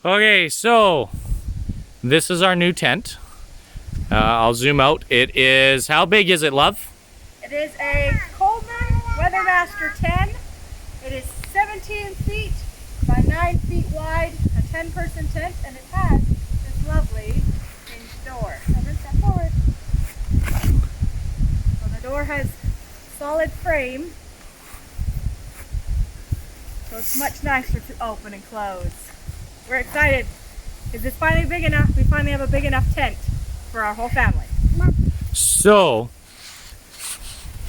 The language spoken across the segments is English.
Okay, so this is our new tent. I'll zoom out. It is, how big is it, love? It is a Coleman Weathermaster 10. It is 17 feet by 9 feet wide, a 10-person tent, and it has this lovely hinged door. Evan, step forward. So the door has solid frame, so it's much nicer to open and close. We're excited because it's finally big enough. We finally have a big enough tent for our whole family. So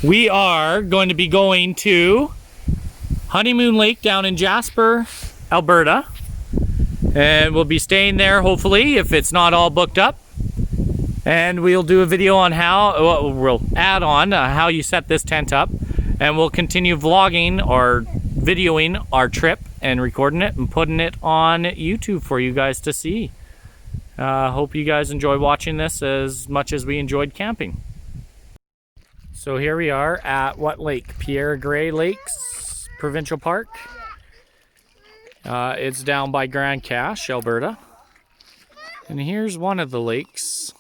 we are going to be going to Honeymoon Lake down in Jasper, Alberta, and we'll be staying there hopefully if it's not all booked up, and we'll do a video on how we'll add on how you set this tent up, and we'll continue vlogging or videoing our trip and recording it and putting it on YouTube for you guys to see. Hope you guys enjoy watching this as much as we enjoyed camping. So here we are at what lake? Pierre Gray Lakes Provincial Park. It's down by Grande Cache, Alberta. And here's one of the lakes.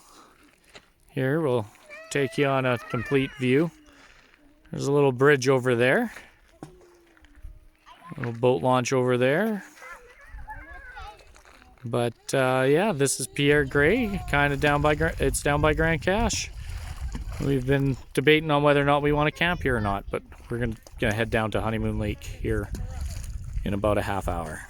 Here, we'll take you on a complete view. There's a little bridge over there. A little boat launch over there. But yeah, this is Pierre Gray, kind of down by Grande Cache. We've been debating on whether or not we want to camp here or not, but we're gonna head down to Honeymoon Lake here in about a half hour.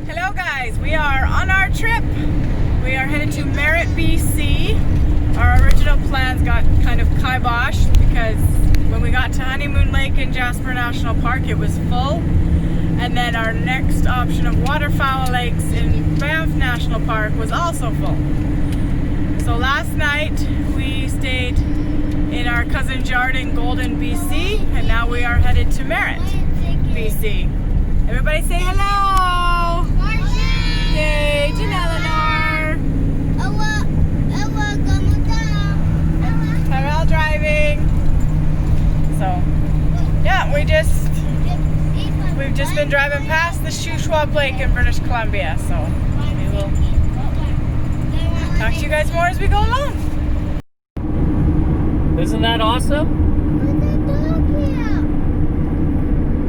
Hello guys, we are on our trip. We are headed to Merritt, BC. Our original plans got kind of kiboshed because when we got to Honeymoon Lake in Jasper National Park, it was full. And then our next option of waterfowl lakes in Banff National Park was also full. So last night we stayed in our cousin's yard in Golden, BC, and now we are headed to Merritt, BC. Everybody say hello! Yay, Jen Eleanor! Tyrell driving. So, yeah, we've just been driving past the Shuswap Lake in British Columbia, so we will talk to you guys more as we go along. Isn't that awesome?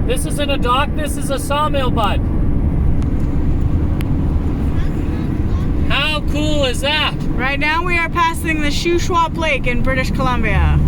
This isn't a dock, this is a sawmill, bud. How cool is that? Right now we are passing the Shuswap Lake in British Columbia.